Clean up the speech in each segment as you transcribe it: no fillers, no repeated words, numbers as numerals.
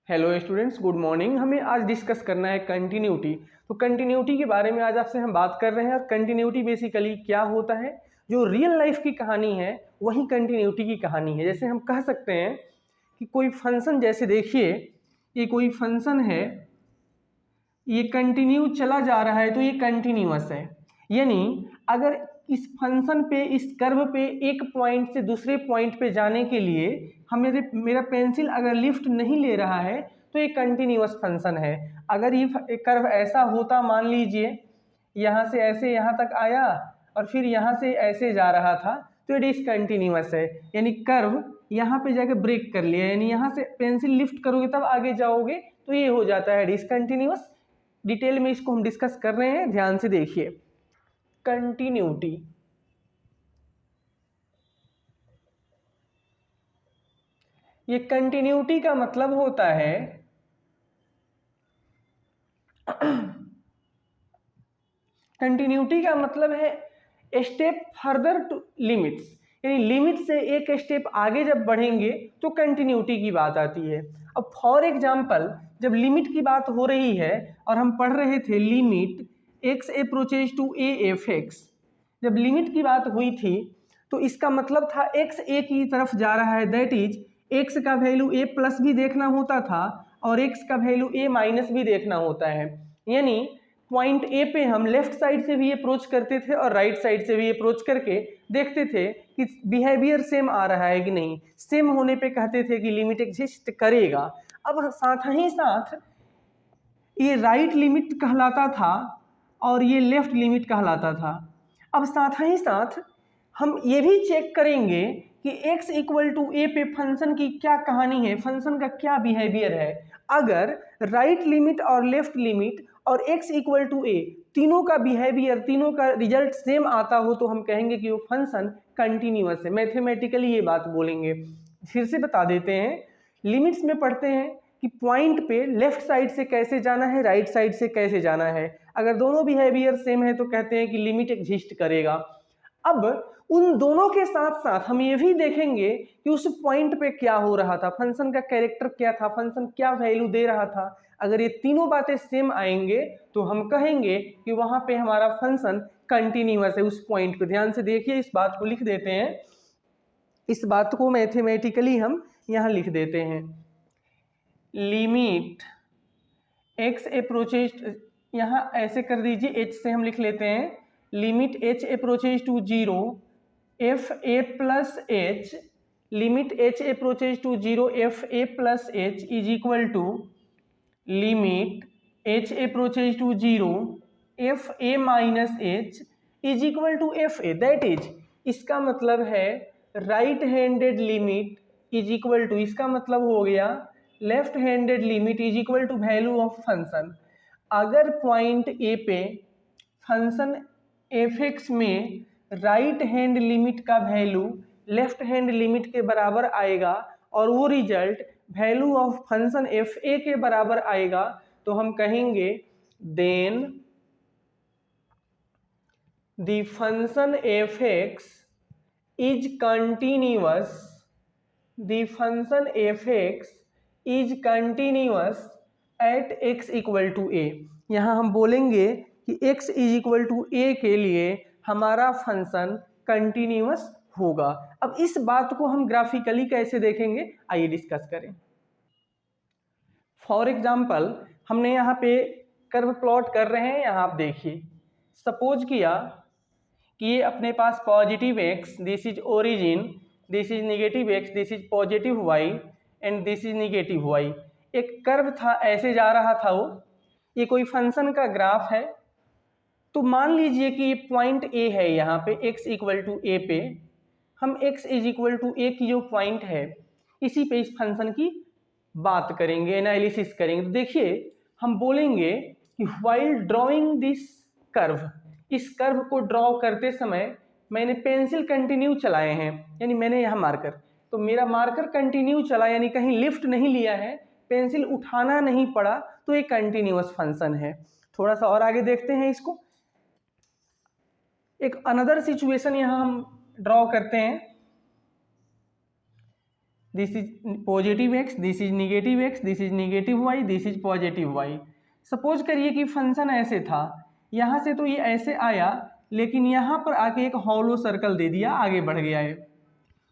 Hello students, good morning. हमें आज discuss करना है कंटिन्यूटी। तो कंटिन्यूटी के बारे में आज आपसे हम बात कर रहे हैं। और कंटिन्यूटी बेसिकली क्या होता है, जो रियल लाइफ की कहानी है वही कंटिन्यूटी की कहानी है। जैसे हम कह सकते हैं कि कोई फंक्शन, जैसे देखिए ये कोई फंक्शन है, ये कंटिन्यू चला जा रहा है तो ये कंटिन्यूअस है। यानी अगर इस फंक्शन पे, इस कर्व पे एक पॉइंट से दूसरे पॉइंट पे जाने के लिए मेरा पेंसिल अगर लिफ्ट नहीं ले रहा है तो ये कंटिन्यूअस फंक्शन है। अगर ये कर्व ऐसा होता, मान लीजिए यहाँ से ऐसे यहाँ तक आया और फिर यहाँ से ऐसे जा रहा था, तो ये डिसकंटिन्यूअस है। यानी कर्व यहाँ पे जाके ब्रेक कर लिया, यानी यहाँ से पेंसिल लिफ्ट करोगे तब आगे जाओगे, तो ये हो जाता है डिसकंटिन्यूअस। डिटेल में इसको हम डिस्कस कर रहे हैं, ध्यान से देखिए। कंटिन्यूटी, ये कंटिन्यूटी का मतलब होता है कंटिन्यूटी का मतलब है स्टेप फर्दर टू लिमिट्स। यानी लिमिट से एक स्टेप आगे जब बढ़ेंगे तो कंटिन्यूटी की बात आती है। अब फॉर एग्जांपल, जब लिमिट की बात हो रही है और हम पढ़ रहे थे limit x approaches to a f x, जब लिमिट की बात हुई थी तो इसका मतलब था x a की तरफ जा रहा है, दैट इज x का वैल्यू a प्लस भी देखना होता था और x का वैल्यू a माइनस भी देखना होता है। यानी पॉइंट ए पे हम लेफ्ट साइड से भी अप्रोच करते थे और राइट साइड से भी अप्रोच करके देखते थे कि बिहेवियर सेम आ रहा है कि नहीं। सेम होने पे कहते थे कि लिमिट एग्जिस्ट करेगा। अब साथ ही साथ ये राइट लिमिट कहलाता था और ये लेफ्ट लिमिट कहलाता था। अब साथ ही साथ हम ये भी चेक करेंगे कि x इक्वल टू ए पे फंक्शन की क्या कहानी है, फंक्शन का क्या बिहेवियर है। अगर राइट लिमिट और लेफ्ट लिमिट और x इक्वल टू ए तीनों का बिहेवियर, तीनों का रिजल्ट सेम आता हो तो हम कहेंगे कि वो फंक्शन कंटिन्यूअस है। मैथमेटिकली ये बात बोलेंगे। फिर से बता देते हैं, लिमिट्स में पढ़ते हैं कि पॉइंट पे लेफ्ट साइड से कैसे जाना है, राइट साइड से कैसे जाना है। अगर दोनों बिहेवियर सेम है तो कहते हैं कि लिमिट एग्जिस्ट करेगा। अब उन दोनों के साथ साथ हम ये भी देखेंगे कि उस पॉइंट पे क्या हो रहा था, फंक्शन का कैरेक्टर क्या था, फंक्शन क्या वैल्यू दे रहा था। अगर ये तीनों बातें सेम आएंगे तो हम कहेंगे कि वहां पे हमारा फंक्शन कंटिन्यूअस है उस पॉइंट पे। ध्यान से देखिए, इस बात को लिख देते हैं, इस बात को मैथमेटिकली हम यहाँ लिख देते हैं। लिमिट x अप्रोचेज, यहाँ ऐसे कर दीजिए, h से हम लिख लेते हैं limit h approaches to 0 f a plus h, limit h approaches to 0 f a plus h is equal to limit h approaches to 0 f a minus h is equal to f a। That is, इसका मतलब है right handed limit is equal to, इसका मतलब हो गया left handed limit is equal to value of function. अगर point a पे function f x में राइट हैंड लिमिट का वैल्यू लेफ्ट हैंड लिमिट के बराबर आएगा और वो result value of function f a के बराबर आएगा, तो हम कहेंगे then the function f x is continuous, the function f x is continuous at x equal to a. यहाँ हम बोलेंगे कि x is equal to a के लिए हमारा फंक्शन कंटिन्यूअस होगा। अब इस बात को हम ग्राफिकली कैसे देखेंगे, आइए डिस्कस करें। फॉर एग्जाम्पल, हमने यहाँ पे कर्व प्लॉट कर रहे हैं। यहाँ आप देखिए, सपोज किया कि ये अपने पास positive x, this is origin, this is negative x, this is positive y and this is negative y। एक कर्व था, ऐसे जा रहा था वो। ये कोई फंक्शन का ग्राफ है। तो मान लीजिए कि ये पॉइंट ए है, यहाँ पे x इक्वल टू ए पे हम x is equal to a की जो पॉइंट है, इसी पे इस फंक्शन की बात करेंगे, एनालिसिस करेंगे। तो देखिए, हम बोलेंगे कि व्हाइल ड्रॉइंग दिस कर्व, इस कर्व को ड्रॉ करते समय मैंने पेंसिल कंटिन्यू चलाए हैं, यानी मैंने यहाँ मार्कर, तो मेरा मार्कर कंटिन्यू चला, यानी कहीं लिफ्ट नहीं लिया है, पेंसिल उठाना नहीं पड़ा, तो ये कंटिन्यूअस फंक्शन है। थोड़ा सा और आगे देखते हैं इसको। एक अनदर सिचुएशन यहाँ हम ड्रॉ करते हैं। This is positive x, this is negative x, this is negative y, this is positive y. Suppose करिए कि फंक्शन ऐसे था, यहाँ से तो ये ऐसे आया, लेकिन यहाँ पर आके एक हॉलो सर्कल दे दिया, आगे बढ़ गया है।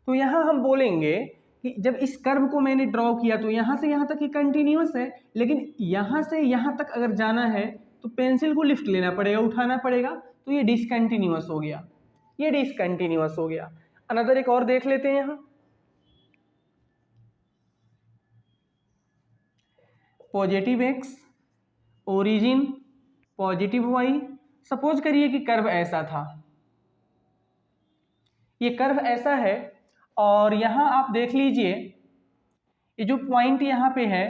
तो यहाँ हम बोलेंगे कि जब इस कर्व को मैंने ड्रॉ किया तो यहाँ से यहाँ तक ही कंटिन्यूअस है, लेकिन यहाँ से यहाँ तक अगर जाना है तो पेंसिल को लिफ्ट लेना पड़ेगा, उठाना पड़ेगा, तो ये डिसकंटिन्यूअस हो गया, ये डिसकंटिन्यूअस हो गया। अनदर एक और देख लेते हैं यहाँ, positive x, origin, positive y. Suppose करिए कि कर्व ऐसा था, ये कर्व ऐसा है, और यहाँ आप देख लीजिए ये जो पॉइंट यहाँ पे है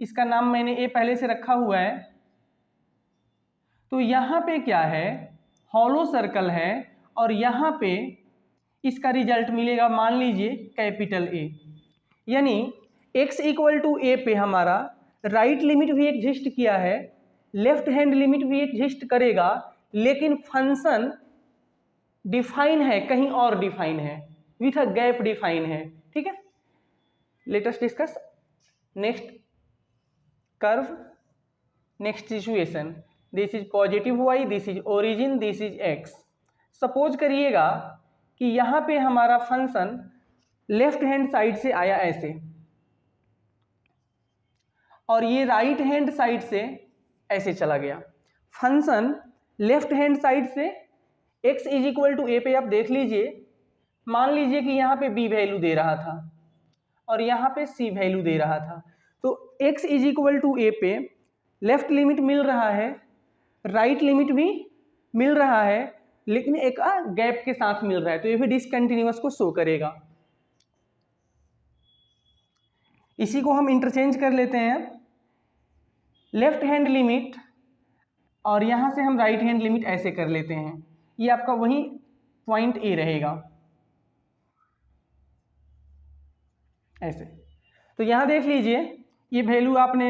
इसका नाम मैंने ए पहले से रखा हुआ है। तो यहाँ पे क्या है, हॉलो सर्कल है, और यहाँ पे इसका रिजल्ट मिलेगा मान लीजिए कैपिटल ए। यानी x इक्वल टू ए पे हमारा राइट लिमिट भी एग्जिस्ट किया है, लेफ्ट हैंड लिमिट भी एग्जिस्ट करेगा, लेकिन फंक्शन डिफाइन है, कहीं और डिफाइन है, विथ अ गैप डिफाइन है। ठीक है, let us discuss next curve, next situation. This is positive y, this is origin, this is x. Suppose करिएगा कि यहाँ पे हमारा फंक्शन लेफ्ट हैंड साइड से आया ऐसे, और ये राइट हैंड साइड से ऐसे चला गया। फंक्शन लेफ्ट हैंड साइड से x इज इक्वल टू ए पे आप देख लीजिए, मान लीजिए कि यहाँ पे b वैल्यू दे रहा था और यहाँ पे c वैल्यू दे रहा था। तो x इज इक्वल टू ए पे लेफ्ट लिमिट मिल रहा है, राइट लिमिट भी मिल रहा है, लेकिन एक गैप के साथ मिल रहा है, तो ये भी डिसकंटिन्यूअस को शो करेगा। इसी को हम इंटरचेंज कर लेते हैं, लेफ्ट हैंड लिमिट और यहाँ से हम राइट हैंड लिमिट ऐसे कर लेते हैं, ये आपका वही पॉइंट ए रहेगा ऐसे। तो यहाँ देख लीजिए ये वैल्यू आपने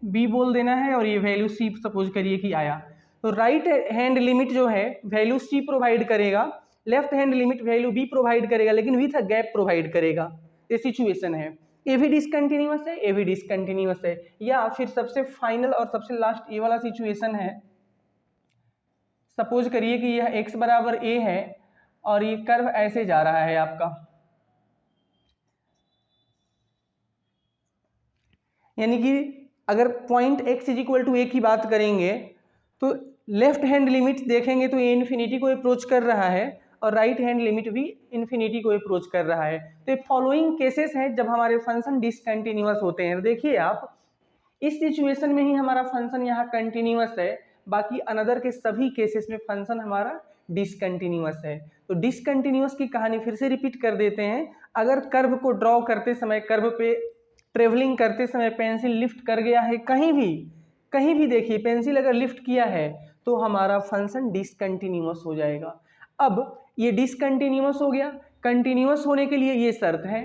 b बोल देना है और ये वैल्यू c सपोज करिए कि आया, तो राइट हैंड लिमिट जो है वैल्यू c प्रोवाइड करेगा, left hand limit value b provide करेगा, लेकिन विथ अ गैप प्रोवाइड करेगा। ये सिचुएशन है, ए भी डिसकंटिन्यूअस है, ए भी डिसकंटिन्यूअस है। या फिर सबसे फाइनल और सबसे लास्ट ये वाला सिचुएशन है, सपोज करिए कि यह x बराबर a है और ये कर्व ऐसे जा रहा है आपका, यानी कि अगर point x is equal to a की बात करेंगे तो लेफ्ट हैंड लिमिट देखेंगे तो ये इन्फिनिटी को अप्रोच कर रहा है और राइट हैंड लिमिट भी इन्फिनिटी को अप्रोच कर रहा है। तो ये फॉलोइंग केसेस हैं जब हमारे फंक्शन डिसकंटिन्यूअस होते हैं। देखिए आप, इस सिचुएशन में ही हमारा फंक्शन यहाँ कंटिन्यूअस है, बाकी अनदर के सभी केसेस में फंक्शन हमारा डिसकंटिन्यूअस है। तो डिसकंटिन्यूअस की कहानी फिर से रिपीट कर देते हैं। अगर कर्व को ड्रॉ करते समय, कर्व पे ट्रेवलिंग करते समय पेंसिल लिफ्ट कर गया है, कहीं भी देखिए पेंसिल अगर लिफ्ट किया है तो हमारा फंक्शन डिसकंटिन्यूअस हो जाएगा। अब ये डिसकंटिन्यूअस हो गया, कंटिन्यूअस होने के लिए ये शर्त है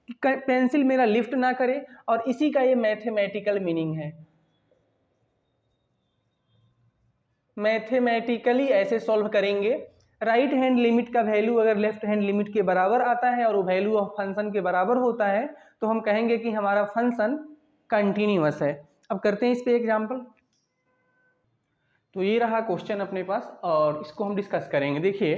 कि पेंसिल मेरा लिफ्ट ना करे, और इसी का ये मैथमेटिकल मीनिंग है। मैथमेटिकली ऐसे सॉल्व करेंगे, राइट हैंड लिमिट का वैल्यू अगर लेफ्ट हैंड लिमिट के बराबर आता है और वो वैल्यू ऑफ फंक्शन के बराबर होता है तो हम कहेंगे कि हमारा फंक्शन कंटिन्यूअस है। अब करते हैं इस पे एग्जांपल। तो ये रहा क्वेश्चन अपने पास और इसको हम डिस्कस करेंगे। देखिए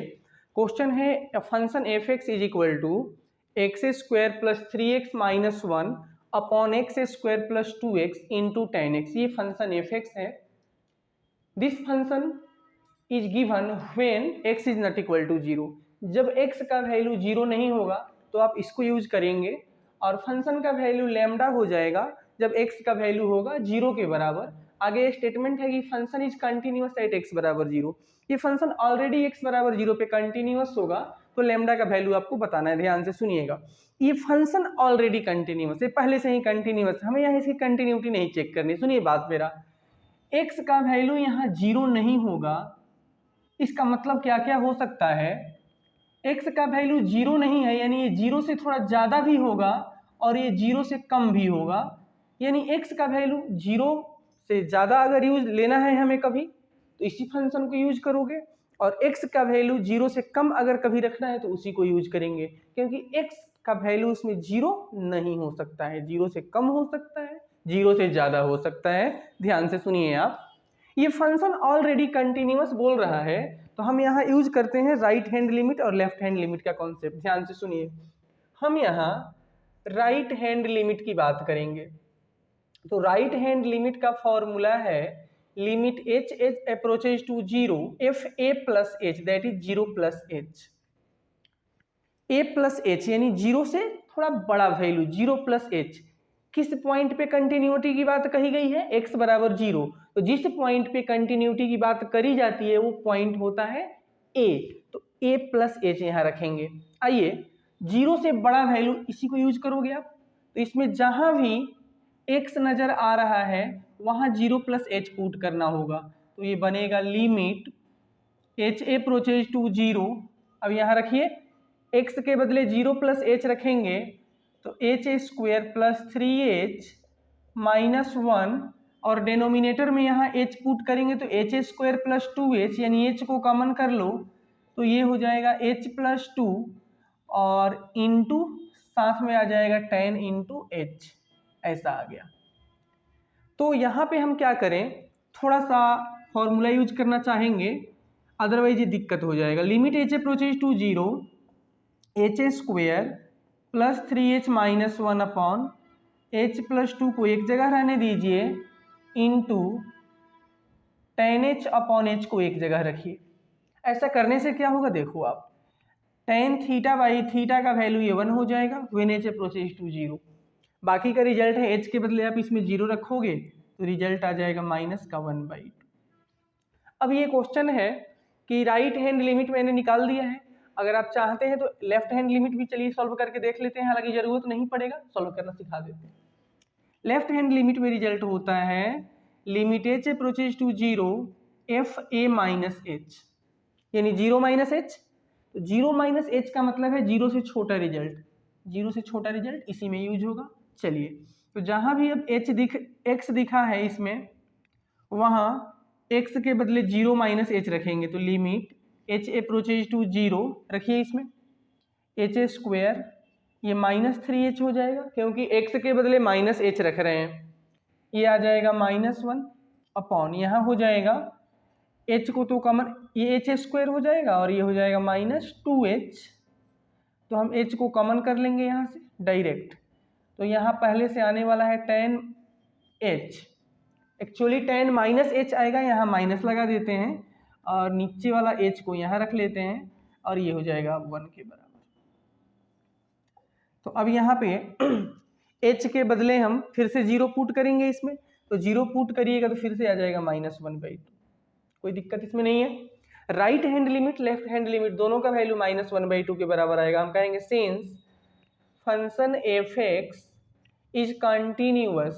क्वेश्चन है, function f x is equal to x square plus 3x minus 1 upon x square plus 2x into 10x। ये फंक्शन एफ एक्स है। This function is given when x is not equal to 0। जब x का value 0 नहीं होगा तो आप इसको use करेंगे, और फंक्शन का वैल्यू लैम्डा हो जाएगा जब x का वैल्यू होगा 0 के बराबर। आगे स्टेटमेंट है कि function is continuous at x बराबर 0। ये फंक्शन ऑलरेडी x बराबर 0 पे कंटिन्यूअस होगा, तो लैम्डा का वैल्यू आपको बताना है, ध्यान से सुनिएगा। ये फंक्शन ऑलरेडी कंटिन्यूअस है, पहले से ही कंटिन्यूअस, हमें यहाँ इसकी कंटिन्यूटी नहीं चेक करनी। सुनिए बात मेरा, x का वैल्यू यहाँ 0 नहीं होगा, इसका मतलब क्या क्या हो सकता है, x का वैल्यू 0 नहीं है यानी ये 0 से थोड़ा ज़्यादा भी होगा और ये 0 से कम भी होगा। यानी x का वैल्यू 0 से ज़्यादा अगर यूज लेना है हमें कभी तो इसी फंक्शन को यूज करोगे, और x का वैल्यू 0 से कम अगर कभी रखना है तो उसी को यूज करेंगे, क्योंकि x का वैल्यू उसमें जीरो नहीं हो सकता है, जीरो से कम हो सकता है, जीरो से ज़्यादा हो सकता है। ध्यान से सुनिए आप, ये फंक्शन ऑलरेडी कंटिन्यूअस बोल रहा है, तो हम यहाँ यूज करते हैं राइट हैंड लिमिट और लेफ्ट हैंड लिमिट का कॉन्सेप्ट। ध्यान से सुनिए, हम यहाँ राइट हैंड लिमिट की बात करेंगे। तो राइट हैंड लिमिट का फॉर्मूला है limit h h approaches to zero f a plus h, that is zero plus h. A plus h यानी जीरो से थोड़ा बड़ा वैल्यू, जीरो प्लस एच। किस पॉइंट पे कंटिन्यूटी की बात कही गई है? x बराबर जीरो। तो जिस पॉइंट पे कंटिन्यूटी की बात करी जाती है वो पॉइंट होता है a, तो a प्लस एच यहाँ रखेंगे। आइए, जीरो से बड़ा वैल्यू इसी को यूज करोगे आप, तो इसमें जहां भी x नजर आ रहा है वहां जीरो प्लस एच पुट करना होगा। तो ये बनेगा limit h a approaches to zero. अब यहाँ रखिए, x के बदले जीरो प्लस एच रखेंगे तो H square plus three h minus one, और डिनोमिनेटर में यहाँ h पुट करेंगे तो H square plus two H, यानी h को कॉमन कर लो तो ये हो जाएगा h प्लस टू, और इंटू साथ में आ जाएगा 10 इंटू एच, ऐसा आ गया। तो यहाँ पे हम क्या करें, थोड़ा सा फॉर्मूला यूज करना चाहेंगे, अदरवाइज ये दिक्कत हो जाएगा। Limit h approaches to zero h square plus three h minus one upon h plus two को एक जगह रहने दीजिए, इंटू 10h अपॉन एच को एक जगह रखिए। ऐसा करने से क्या होगा, देखो आप, tan थीटा बाई थीटा का वैल्यू ये 1 हो जाएगा when h approaches to zero. बाकी का रिजल्ट है h के बदले आप इसमें जीरो रखोगे तो रिजल्ट आ जाएगा माइनस का 1/2। अब ये क्वेश्चन है कि राइट हैंड लिमिट मैंने निकाल दिया है, अगर आप चाहते हैं तो लेफ्ट हैंड लिमिट भी चलिए सॉल्व करके देख लेते हैं, हालांकि जरूरत नहीं पड़ेगा, सॉल्व करना सिखा देते हैं। लेफ्ट हैंड लिमिट में रिजल्ट होता है limit h approaches to zero f a minus h, यानी जीरो माइनस एच। तो जीरो माइनस एच का मतलब है जीरो से छोटा रिजल्ट, जीरो से छोटा रिजल्ट इसी में यूज होगा। चलिए, तो जहां भी अब x दिखा है इसमें, वहां x के बदले जीरो माइनस एच रखेंगे, तो limit h approaches to zero रखिए, इसमें एच स्क्वायर ये माइनस थ्री एच हो जाएगा क्योंकि x के बदले माइनस एच रख रहे हैं, ये आ जाएगा माइनस वन अपॉन, यहाँ हो जाएगा h को तो कॉमन, ये एच स्क्वायर हो जाएगा और ये हो जाएगा माइनस टू एच, तो हम h को कॉमन कर लेंगे यहाँ से डायरेक्ट। तो यहाँ पहले से आने वाला है tan h, actually tan minus H आएगा, यहाँ माइनस लगा देते हैं और नीचे वाला h को यहाँ रख लेते हैं और ये हो जाएगा 1 के बराबर। तो अब यहाँ पे h के बदले हम फिर से जीरो पुट करेंगे इसमें, तो जीरो पुट करिएगा तो फिर से आ जाएगा -1/2, कोई दिक्कत इसमें नहीं है। Right hand limit left hand limit दोनों का वैल्यू -1/2 के बराबर आएगा। हम कहेंगे since function f x is continuous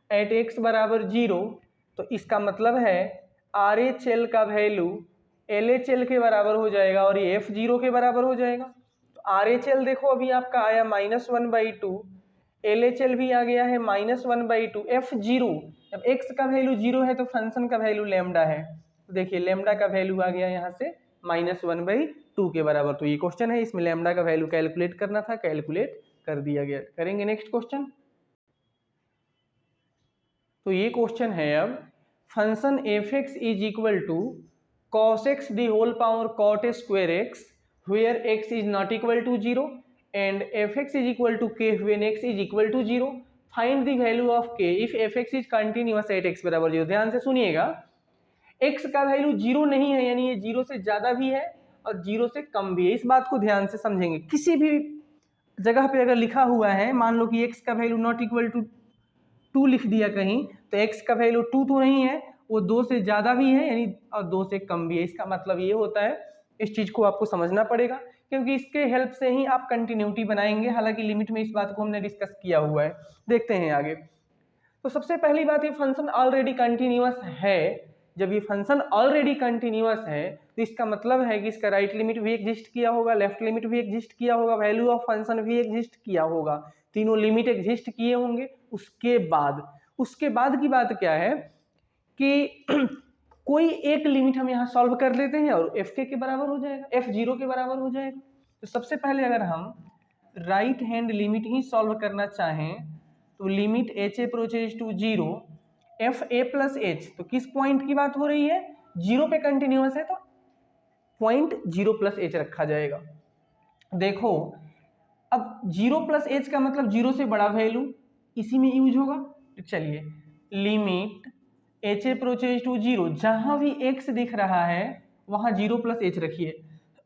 eight x बराबर जीरो, तो इसका मतलब है आर एच एल का वैल्यू एल एच एल के बराबर हो जाएगा और ये एफ जीरो के बराबर हो जाएगा। तो आर एच एल देखो अभी आपका आया -1/2, एल एच एल भी आ गया है -1/2, एफ जीरो, जब एक्स का वैल्यू जीरो है तो फंक्शन का वैल्यू लैम्डा है, तो देखिए लैम्डा का वैल्यू आ गया यहाँ से -1/2 के बराबर। तो ये क्वेश्चन है, इसमें लैम्डा का वैल्यू कैलकुलेट करना था, कैलकुलेट कर दिया गया। करेंगे नेक्स्ट क्वेश्चन। तो ये क्वेश्चन है अब function f x is equal to cos x the whole power cot square x where x is not equal to 0 and fx is equal to k when x is equal to 0, find the value of k if fx is continuous at x बराबर 0। ध्यान से सुनिएगा, x का value zero नहीं है, यानी ये zero से ज्यादा भी है और जीरो से कम भी है, इस बात को ध्यान से समझेंगे। किसी भी जगह पे अगर लिखा हुआ है, मान लो कि x का वैल्यू नॉट इक्वल टू 2 लिख दिया कहीं, तो x का वैल्यू 2 तो नहीं है, वो 2 से ज़्यादा भी है यानी और 2 से कम भी है। इसका मतलब ये होता है, इस चीज़ को आपको समझना पड़ेगा क्योंकि इसके हेल्प से ही आप कंटिन्यूटी बनाएंगे। हालांकि लिमिट में इस बात को हमने डिस्कस किया हुआ है, देखते हैं आगे। तो सबसे पहली बात, ये फंक्शन ऑलरेडी कंटिन्यूअस है। जब ये फंक्शन ऑलरेडी कंटिन्यूअस है तो इसका मतलब है कि इसका राइट लिमिट भी एग्जिस्ट किया होगा, लेफ्ट लिमिट भी एग्जिस्ट किया होगा, वैल्यू ऑफ फंक्शन भी एग्जिस्ट किया होगा, तीनों लिमिट एग्जिस्ट किए होंगे। उसके बाद की बात क्या है कि कोई एक लिमिट हम यहाँ सॉल्व कर लेते हैं और एफ के बराबर हो जाएगा, एफ जीरो के बराबर हो जाएगा। तो सबसे पहले अगर हम राइट हैंड लिमिट ही सॉल्व करना चाहें तो limit h approaches to zero f a plus h, तो किस पॉइंट की बात हो रही है, जीरो पे कंटिन्यूअस है तो पॉइंट जीरो प्लस एच रखा जाएगा। देखो अब जीरो प्लस एच का मतलब जीरो से बड़ा वैल्यू इसी में यूज होगा। तो चलिए limit h approaches to zero, जहां भी एक्स दिख रहा है वहां जीरो प्लस एच रखिए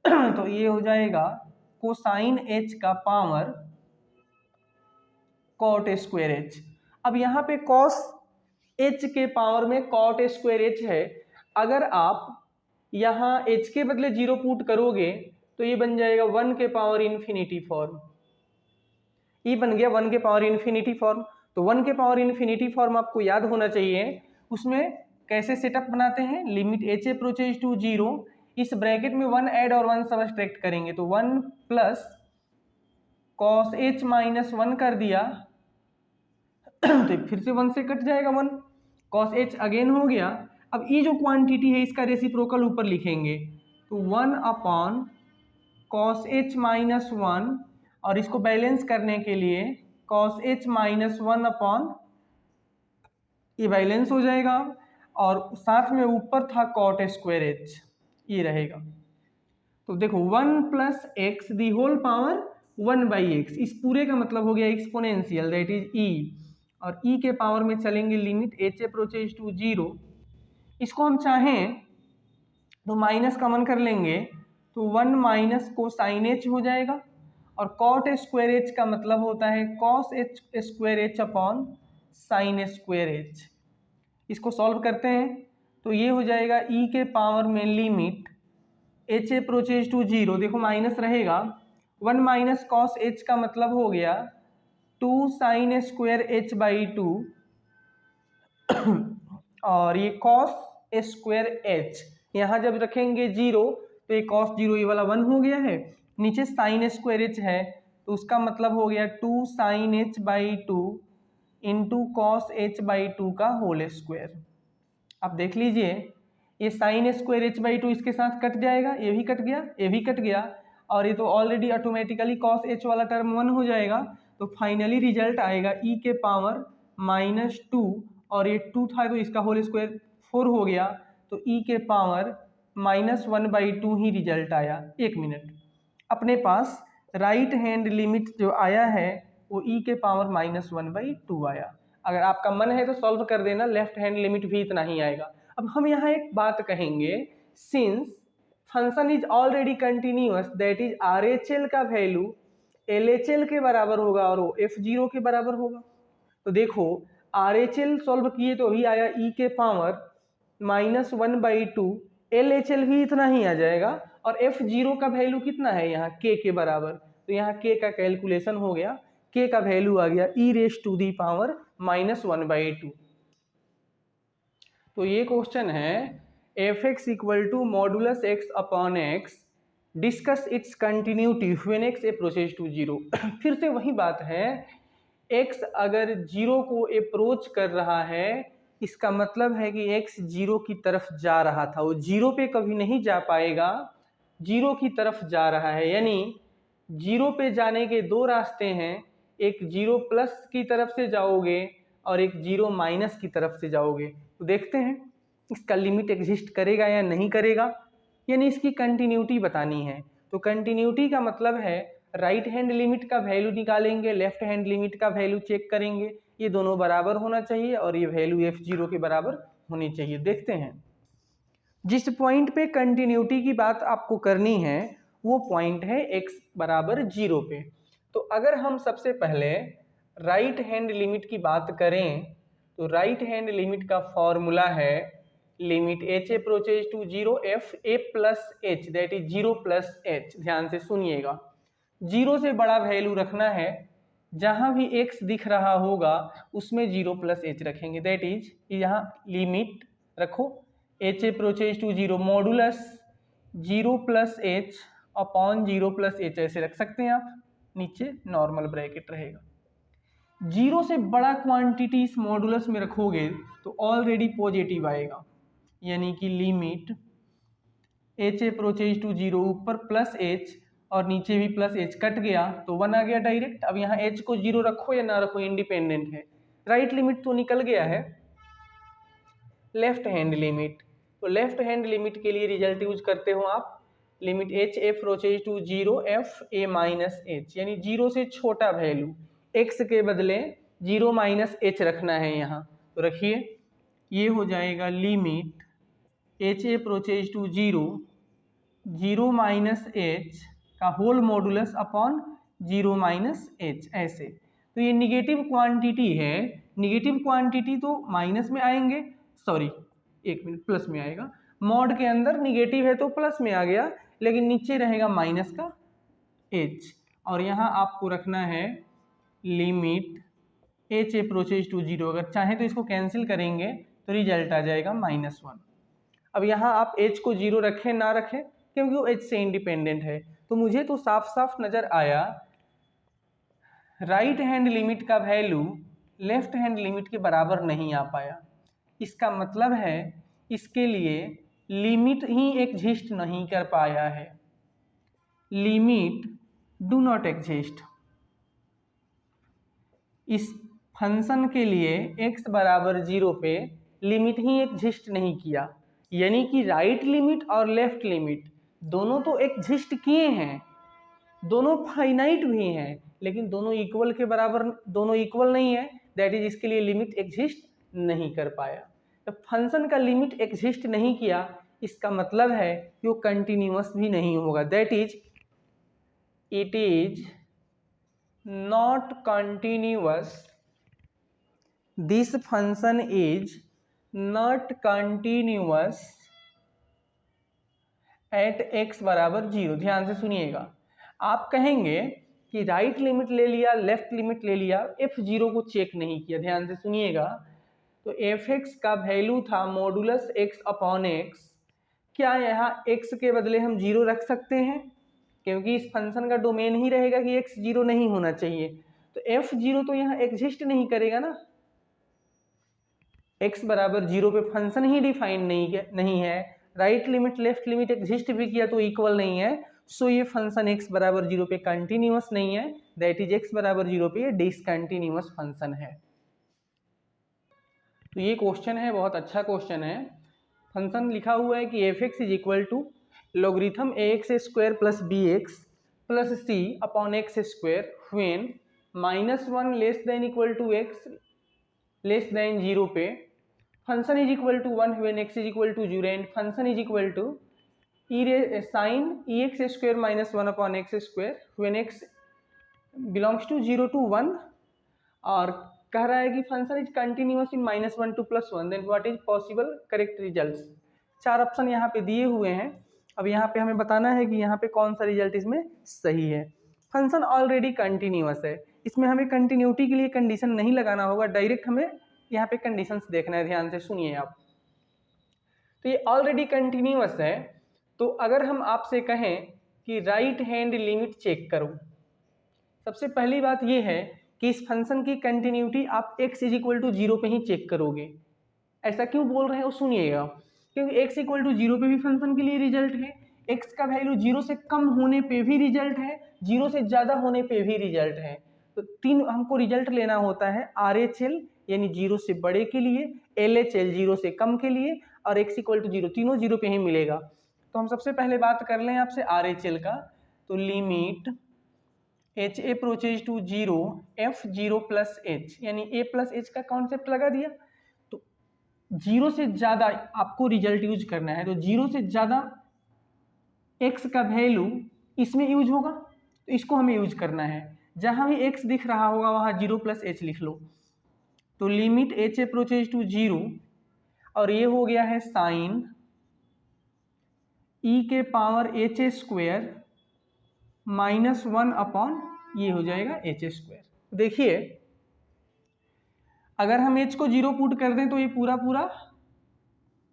तो ये हो जाएगा कोसाइन एच का पावर कॉट स्क्वायर एच। अब यहाँ पे कॉस एच के पावर में कॉट स्क्वायर एच है, अगर आप यहाँ एच के बदले जीरो पुट करोगे तो ये बन जाएगा वन के पावर इन्फिनिटी फॉर्म, ये बन गया वन के पावर इन्फिनिटी फॉर्म। तो वन के पावर इन्फिनिटी फॉर्म आपको याद होना चाहिए, उसमें कैसे सेटअप बनाते हैं, limit h approaches to zero, इस ब्रैकेट में वन ऐड और वन सबट्रैक्ट करेंगे तो one plus cos h minus one कर दिया तो फिर से वन से कट जाएगा वन, कॉस एच अगेन हो गया। अब ये जो क्वांटिटी है इसका रेसिप्रोकल ऊपर लिखेंगे तो one upon cos h minus one, और इसको बैलेंस करने के लिए cos h minus one upon, ये बैलेंस हो जाएगा, और साथ में ऊपर था कॉट स्क्वायर एच, ये रहेगा। तो देखो one plus x the whole power one by x, इस पूरे का मतलब हो गया एक्सपोनेंशियल दैट इज ई, और ई के पावर में चलेंगे limit h approaches to zero, इसको हम चाहें तो माइनस कॉमन कर लेंगे तो वन माइनस कोसाइन एच हो जाएगा, और कॉट स्क्वायर एच का मतलब होता है cos H square H upon sine square H. इसको सॉल्व करते हैं तो ये हो जाएगा ई के पावर में limit h approaches to zero, देखो माइनस रहेगा, वन माइनस कॉस एच का मतलब हो गया two sine square h by two और ये कॉस स्क्वायर एच यहाँ जब रखेंगे जीरो तो ये कॉस जीरो ये वाला वन हो गया है, नीचे साइन स्क्वायर एच है तो उसका मतलब हो गया two sine h by two into cos h by two का होल स्क्वायर। आप देख लीजिए ये sine square h by two इसके साथ कट जाएगा, ये भी कट गया, ये भी कट गया, और ये तो ऑलरेडी ऑटोमेटिकली कॉस एच वाला टर्म वन हो जाएगा। तो फाइनली रिजल्ट आएगा ई के पावर माइनस टू, और ये टू था तो इसका होल स्क्वायर फोर हो गया, तो ई के power minus one by to he result आया। एक मिनट, अपने पास राइट हैंड लिमिट जो आया है वो ई के power minus one by to आया। अगर आपका मन है तो सॉल्व कर देना, लेफ्ट हैंड लिमिट भी इतना ही आएगा। अब हम यहाँ एक बात कहेंगे, since function is already continuous that is R H L का वैल्यू एल एच एल के बराबर होगा और वो एफ जीरो के बराबर होगा। तो देखो आर एच एल सॉल्व किए तो अभी आया ई के power minus one by to, L H L भी इतना ही आ जाएगा, और एफ जीरो का वैल्यू कितना है यहाँ के बराबर, तो यहाँ के का कैलकुलेशन हो गया, के का वैल्यू आ गया e raise to the power minus one by two. तो ये क्वेश्चन है f x equal to modulus x upon x, discuss its continuity when x approaches to zero. फिर से वही बात है, एक्स अगर जीरो को अप्रोच कर रहा है इसका मतलब है कि एक्स जीरो की तरफ जा रहा था, वो जीरो पे कभी नहीं जा पाएगा, जीरो की तरफ जा रहा है। यानी जीरो पे जाने के दो रास्ते हैं, एक जीरो प्लस की तरफ से जाओगे और एक जीरो माइनस की तरफ से जाओगे। तो देखते हैं इसका लिमिट एग्जिस्ट करेगा या नहीं करेगा, यानी इसकी कंटिन्यूटी बतानी है। तो कंटिन्यूटी का मतलब है राइट हैंड लिमिट का वैल्यू निकालेंगे, लेफ्ट हैंड लिमिट का वैल्यू चेक करेंगे, ये दोनों बराबर होना चाहिए और ये वैल्यू एफ जीरो के बराबर होनी चाहिए। देखते हैं जिस पॉइंट पे कंटिन्यूटी की बात आपको करनी है वो पॉइंट है x बराबर जीरो पे। तो अगर हम सबसे पहले राइट हैंड लिमिट की बात करें तो राइट हैंड लिमिट का फॉर्मूला है limit h approaches to zero f a plus h that is zero plus h. ध्यान से सुनिएगा, जीरो से बड़ा वैल्यू रखना है, जहां भी x दिख रहा होगा उसमें जीरो प्लस एच रखेंगे, दैट इज यहाँ लिमिट रखो h approaches to zero modulus zero plus h upon zero plus h, ऐसे रख सकते हैं आप, नीचे नॉर्मल ब्रैकेट रहेगा। जीरो से बड़ा क्वांटिटी इस मॉडुलस में रखोगे तो ऑलरेडी पॉजिटिव आएगा, यानी कि लिमिट h अप्रोचेज टू 0 ऊपर प्लस h और नीचे भी प्लस h कट गया तो 1 आ गया डायरेक्ट। अब यहाँ h को 0 रखो या ना रखो इंडिपेंडेंट है, राइट लिमिट तो निकल गया है। लेफ्ट हैंड लिमिट, तो लेफ्ट हैंड लिमिट के लिए रिजल्ट यूज करते हो आप limit h approaches to 0 f a minus h, यानी 0 से छोटा वैल्यू x के बदले 0 माइनस h रखना है यहाँ। तो रखिए, ये हो जाएगा limit h approaches to 0 minus h का whole modulus upon 0 minus h, ऐसे। तो ये निगेटिव क्वांटिटी है, निगेटिव क्वांटिटी तो माइनस में आएंगे, सॉरी एक मिनट, प्लस में आएगा। मॉड के अंदर निगेटिव है तो प्लस में आ गया, लेकिन नीचे रहेगा माइनस का h। और यहाँ आपको रखना है लिमिट h अप्रोचेज टू 0, अगर चाहें तो इसको कैंसिल करेंगे तो रिजल्ट आ जाएगा -1। अब यहाँ आप h को 0 रखें ना रखें, क्योंकि वो h से इंडिपेंडेंट है। तो मुझे तो साफ साफ नजर आया राइट हैंड लिमिट का वैल्यू लेफ्ट हैंड लिमिट के बराबर नहीं आ पाया। इसका मतलब है इसके लिए लिमिट ही एग्जिस्ट नहीं कर पाया है, लिमिट डू नॉट एग्जिस्ट। इस फंक्शन के लिए x बराबर 0 पे लिमिट ही एग्जिस्ट नहीं किया, यानी कि राइट लिमिट और लेफ्ट लिमिट दोनों तो एग्जिस्ट किए हैं, दोनों फाइनाइट भी हैं, लेकिन दोनों इक्वल के बराबर, दोनों इक्वल नहीं है, दैट इज इसके लिए लिमिट एग्जिस्ट नहीं कर पाया। तो फंक्शन का लिमिट एग्जिस्ट नहीं किया, इसका मतलब है कि वो कंटिन्यूअस भी नहीं होगा, that is it is not continuous, this function is not continuous at x बराबर 0। ध्यान से सुनिएगा, आप कहेंगे कि राइट लिमिट ले लिया, लेफ्ट लिमिट ले लिया, f0 को चेक नहीं किया। ध्यान से सुनिएगा, तो fx का वैल्यू था मॉडुलस x अपॉन x, क्या यहाँ x के बदले हम 0 रख सकते हैं? क्योंकि इस फंक्शन का डोमेन ही रहेगा कि x 0 नहीं होना चाहिए, तो f0 तो यहाँ एग्जिस्ट नहीं करेगा ना, x बराबर 0 पे फंक्शन ही डिफाइन नहीं है, right limit left limit exist भी किया तो इक्वल नहीं है, सो ये फंक्शन x बराबर 0 पे कंटिन्यूअस नहीं है, दैट इज x बराबर 0 पे ये डिसकंटिन्यूअस फंक्शन है। तो ये क्वेश्चन है, बहुत अच्छा क्वेश्चन है। फंक्शन लिखा हुआ है कि f(x) is equal to logarithm ax square plus bx plus c upon x square when -1 less than equal to x less than 0 पे function is equal to 1 when x is equal to 0 and function is equal to sine ex square minus 1 upon x square when x belongs to 0 to 1, और कह रहा है कि function is continuous in -1 to +1, then what is possible correct results. 4 option यहाँ पे दिए हुए हैं, अब यहाँ पे हमें बताना है कि यहाँ पे कौन सा रिजल्ट इसमें सही है। फंक्शन ऑलरेडी कंटिन्यूअस है, इसमें हमें कंटिन्यूटी के लिए कंडीशन नहीं लगाना होगा, डायरेक्ट हमें यहाँ पे कंडीशंस देखना है। ध्यान से सुनिए आप, तो ये ऑलरेडी कंटिन्यूअस है, तो अगर हम आपसे कहें कि राइट हैंड लिमिट चेक करो, सबसे पहली बात ये है कि इस फंक्शन की कंटिन्यूटी आप x इज इक्वल टू 0 पे ही चेक करोगे। ऐसा क्यों बोल रहे हैं वो सुनिएगा, क्योंकि x इक्वल टू 0 पे भी फंक्शन के लिए रिजल्ट है, x का वैल्यू 0 से कम होने पे भी रिजल्ट है, 0 से ज़्यादा होने पे भी रिजल्ट है। तो तीन हमको रिजल्ट लेना होता है, RHL यानी 0 से बड़े के लिए, LHL 0 से कम के लिए, और x इक्वल टू 0, तीनों 0 पे ही मिलेगा। तो हम सबसे पहले बात कर लें आपसे RHL का, तो limit h approaches to 0 f0 plus h, यानी a प्लस h का कॉन्सेप्ट लगा दिया। तो 0 से ज़्यादा आपको रिजल्ट यूज करना है, तो 0 से ज़्यादा x का वैल्यू इसमें यूज होगा, तो इसको हमें यूज करना है। जहाँ भी x दिख रहा होगा वहाँ 0 प्लस h लिख लो, तो लिमिट h अप्रोचेज टू 0, और ये हो गया है साइन e के पावर h स्क्वायर -1 अपॉन ये हो जाएगा h स्क्वायर। देखिए अगर हम h को 0 पुट कर दें तो ये पूरा पूरा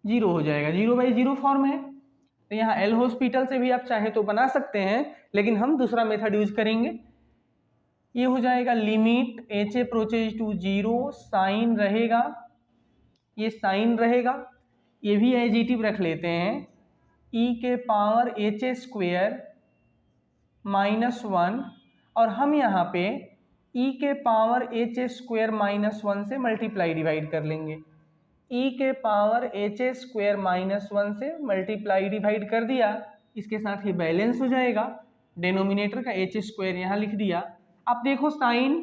0 हो जाएगा, 0/0 फॉर्म है। तो यहाँ एल हॉस्पिटल से भी आप चाहे तो बना सकते हैं, लेकिन हम दूसरा मेथड यूज करेंगे। ये हो जाएगा limit h approaches to 0, sine रहेगा, ये साइन रहेगा, ये भी एजिटिव रख लेते हैं, e के पावर एच स्क्वायर माइनस 1, और हम यहाँ पे e के पावर एच स्क्वायर माइनस 1 से मल्टीप्लाई डिवाइड कर लेंगे। e के पावर एच स्क्वायर माइनस 1 से मल्टीप्लाई डिवाइड कर दिया, इसके साथ ही बैलेंस हो जाएगा। डिनोमिनेटर का एच स्क्वायर यहाँ लिख दिया। आप देखो साइन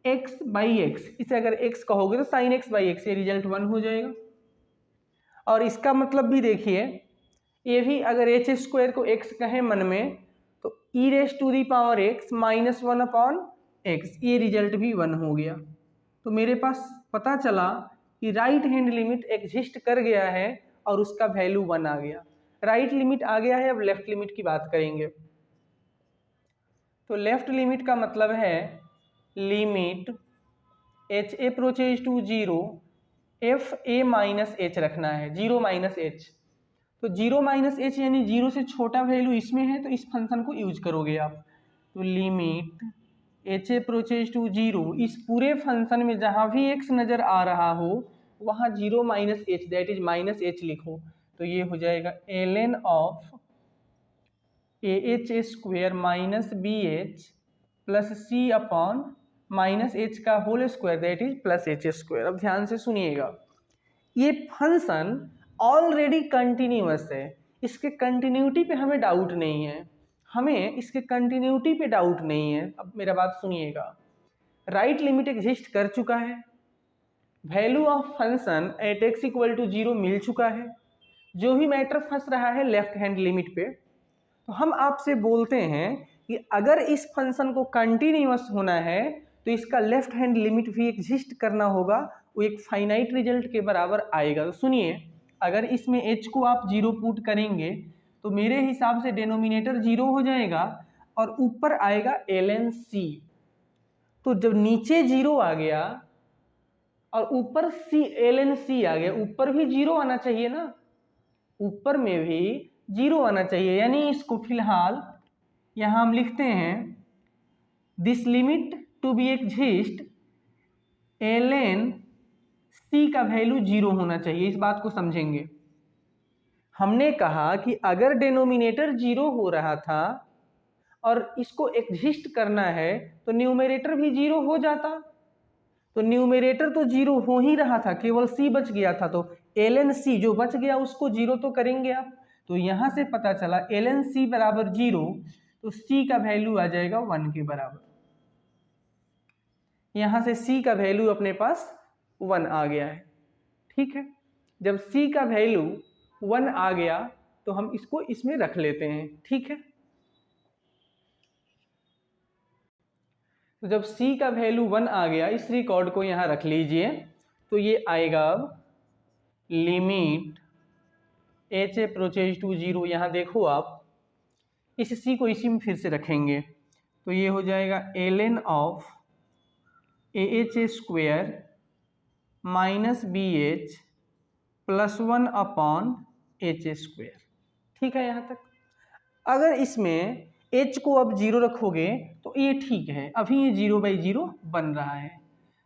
x बाई एक्स, इसे अगर x कहोगे तो साइन x बाई एक्स, ये रिजल्ट 1 हो जाएगा। और इसका मतलब भी देखिए, ये भी अगर एच स्क्वायर को x कहें मन में तो e raise to the power x minus 1 upon x, ये रिजल्ट भी 1 हो गया। तो मेरे पास पता चला कि राइट हैंड लिमिट एग्जिस्ट कर गया है और उसका वैल्यू 1 आ गया। राइट लिमिट आ गया है, अब लेफ्ट लिमिट की बात करेंगे। तो लेफ्ट लिमिट का मतलब है limit h approaches to 0 f a minus h रखना है, 0 माइनस एच। तो 0 माइनस एच यानी 0 से छोटा वैल्यू इसमें है, तो इस फंक्शन को यूज करोगे आप। तो लिमिट एच अप्रोचेज टू 0, इस पूरे फंक्शन में जहाँ भी एक्स नज़र आ रहा हो वहाँ 0 minus h, that is minus h लिखो। तो ये हो जाएगा ln of a h square minus b h plus c upon minus h का whole square, that is plus h square. अब ध्यान से सुनिएगा, ये फंक्शन ऑलरेडी कंटिन्यूअस है, इसके कंटिन्यूटी पे हमें डाउट नहीं है, हमें इसके कंटिन्यूटी पे डाउट नहीं है। अब मेरा बात सुनिएगा, राइट लिमिट एग्जिस्ट कर चुका है, value of function at x equal to 0 मिल चुका है, जो भी मैटर फंस रहा है लेफ्ट हैंड लिमिट पे। तो हम आपसे बोलते हैं कि अगर इस फंक्शन को कंटिन्यूअस होना है तो इसका लेफ्ट हैंड लिमिट भी एग्जिस्ट करना होगा, वो एक फाइनाइट रिजल्ट के बराबर आएगा। तो सुनिए, अगर इसमें h को आप 0 पुट करेंगे तो मेरे हिसाब से डिनोमिनेटर 0 हो जाएगा और ऊपर आएगा ln c। तो जब नीचे 0 आ गया और ऊपर c ln c आ गया, ऊपर भी 0 आना चाहिए ना, ऊपर में भी 0 आना चाहिए। यानी इसको फिलहाल यहाँ हम लिखते हैं this limit to be exist ln c का वैल्यू 0 होना चाहिए। इस बात को समझेंगे, हमने कहा कि अगर डिनोमिनेटर 0 हो रहा था और इसको एग्जिस्ट करना है तो न्यूमरेटर भी 0 हो जाता। तो न्यूमरेटर तो 0 हो ही रहा था, केवल c बच गया था, तो ln c जो बच गया उसको 0 तो करेंगे आप। तो यहाँ से पता चला ln c बराबर 0, तो c का वैल्यू आ जाएगा 1 के बराबर। यहाँ से c का वैल्यू अपने पास 1 आ गया है, ठीक है। जब c का वैल्यू 1 आ गया तो हम इसको इसमें रख लेते हैं, ठीक है। तो जब c का वैल्यू 1 आ गया, इस रिकॉर्ड को यहाँ रख लीजिए। तो ये आएगा अब लिमिट h अप्रोचेज टू 0, यहाँ देखो आप इस c को इसी में फिर से रखेंगे, तो ये हो जाएगा ln of a h square minus b h plus 1 upon h square, ठीक है। यहाँ तक अगर इसमें h को अब 0 रखोगे तो ये ठीक है, अभी ये 0/0 बन रहा है।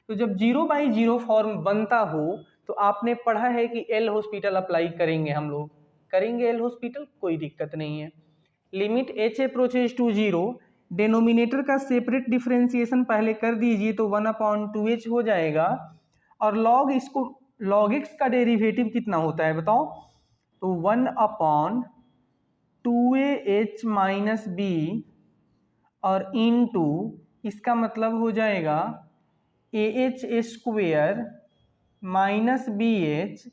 तो जब 0/0 फॉर्म बनता हो तो आपने पढ़ा है कि एल हॉस्पिटल अप्लाई करेंगे, हम लोग करेंगे एल हॉस्पिटल, कोई दिक्कत नहीं है। Limit h approaches to 0, denominator का सेपरेट डिफरेंशिएशन पहले कर दीजिए तो 1/2h हो जाएगा। और लॉग इसको log x का डेरिवेटिव कितना होता है बताओ, तो 1/2ah माइनस बी और इनटू इसका मतलब हो जाएगा a h square minus b h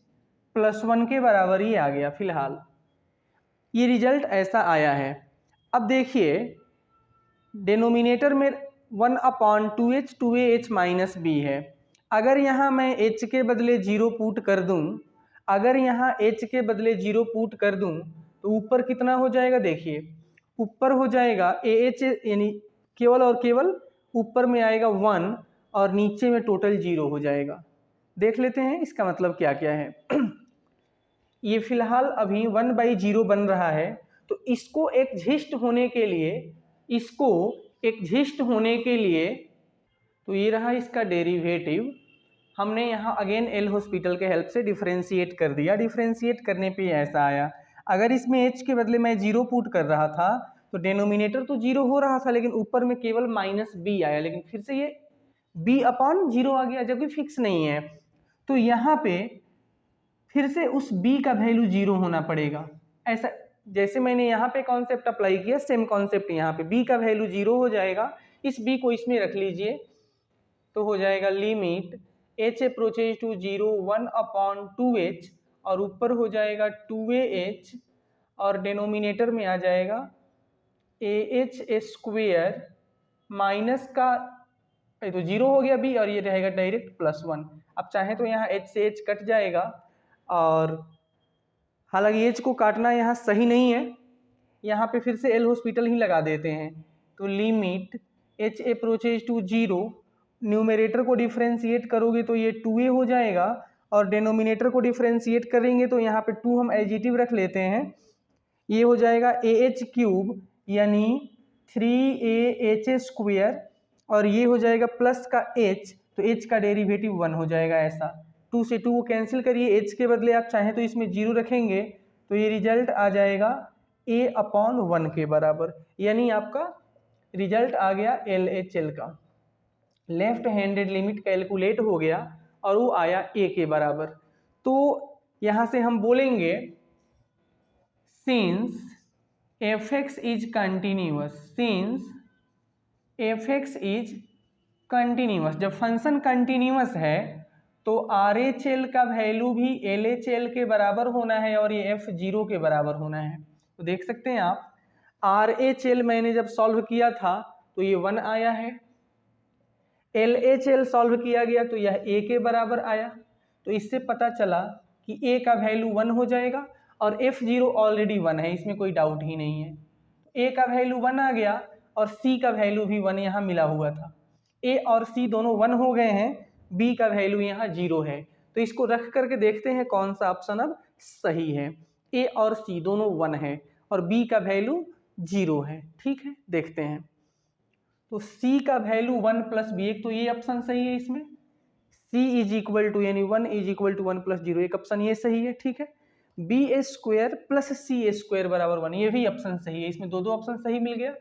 plus 1 के बराबर ही आ गया। फिलहाल ये रिजल्ट ऐसा आया है। अब देखिए डिनोमिनेटर में 1/2h 2ah माइनस बी है, अगर यहाँ मैं h के बदले 0 पुट कर दूँ, अगर यहाँ h के बदले 0 पुट कर दूँ तो ऊपर कितना हो जाएगा, देखिए ऊपर हो जाएगा ah, यानी केवल और केवल ऊपर में आएगा 1 और नीचे में टोटल 0 हो जाएगा। देख लेते हैं इसका मतलब क्या क्या है। ये फिलहाल अभी 1/0 बन रहा है, तो इसको एग्जिस्ट होने के लिए, इसको एग्जिस्ट होने के लिए, तो ये रहा इसका डेरिवेटिव, हमने यहाँ अगेन एल हॉस्पिटल के हेल्प से डिफ्रेंशिएट कर दिया। डिफ्रेंशिएट करने पे ऐसा आया, अगर इसमें एच के बदले मैं 0 पुट कर रहा था तो डेनोमिनेटर तो 0 हो रहा था, लेकिन ऊपर में केवल -b आया, लेकिन फिर से ये b/0 आ गया, जबकि फिक्स नहीं है। तो यहाँ पे फिर से उस b का वैल्यू 0 होना पड़ेगा। ऐसा जैसे मैंने यहाँ पे कॉन्सेप्ट अप्लाई किया, सेम कॉन्सेप्ट यहाँ पे b का वैल्यू 0 हो जाएगा। इस b को इसमें रख लीजिए, तो हो जाएगा limit h approaches to 0 1/2h, और ऊपर हो जाएगा 2ah, और डिनोमिनेटर में आ जाएगा ah² माइनस का तो 0 हो गया b, और ये रहेगा डायरेक्ट +1। अब चाहे तो यहाँ h से h कट जाएगा, और हालांकि h को काटना यहाँ सही नहीं है, यहाँ पे फिर से एल हॉस्पिटल ही लगा देते हैं। तो limit h approaches to 0, numerator को डिफ्रेंशिएट करोगे तो ये 2a हो जाएगा, और डिनोमिनेटर को डिफ्रेंशिएट करेंगे तो यहाँ पे 2 हम एडिटिव रख लेते हैं, ये हो जाएगा ah³ यानी 3ah², और ये हो जाएगा प्लस का h, तो h का डेरिवेटिव 1 हो जाएगा। ऐसा 2 से 2 को कैंसिल करिए, h के बदले आप चाहें तो इसमें 0 रखेंगे, तो ये रिजल्ट आ जाएगा a/1 के बराबर, यानी आपका रिजल्ट आ गया LHL का। लेफ्ट हैंडेड लिमिट कैलकुलेट हो गया और वो आया a के बराबर। तो यहाँ से हम बोलेंगे since fx is continuous, since fx is continuous, जब फंक्शन कंटिन्यूअस है तो RHL का वैल्यू भी LHL के बराबर होना है, और ये f0 के बराबर होना है। तो देख सकते हैं आप, RHL मैंने जब सॉल्व किया था तो ये 1 आया है, LHL सॉल्व किया गया तो यह a के बराबर आया। तो इससे पता चला कि a का वैल्यू 1 हो जाएगा, और f0 ऑलरेडी 1 है, इसमें कोई डाउट ही नहीं है। a का वैल्यू 1 आ गया, और c का वैल्यू भी 1 यहाँ मिला हुआ था। a और c दोनों 1 हो गए हैं, b का वैल्यू यहाँ 0 है। तो इसको रख करके देखते हैं कौन सा ऑप्शन अब सही है। a और c दोनों 1 है, और b का वैल्यू 0 है। ठीक है, देखते हैं। तो c का वैल्यू 1 + b, एक तो ये ऑप्शन सही है, इसमें c = यानी 1 = 1 + 0, एक ऑप्शन ये सही है। ठीक है, b² + c² बराबर 1, ये भी ऑप्शन सही है। इसमें दो ऑप्शन सही मिल गया,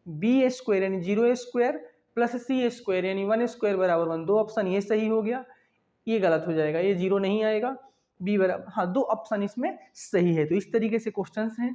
b² यानी 0² + c² यानी 1² बराबर 1, दो ऑप्शन ये सही हो गया। ये गलत हो जाएगा, ये 0 नहीं आएगा, b बराबर, हाँ, दो ऑप्शन इसमें सही है। तो इस तरीके से क्वेश्चंस हैं।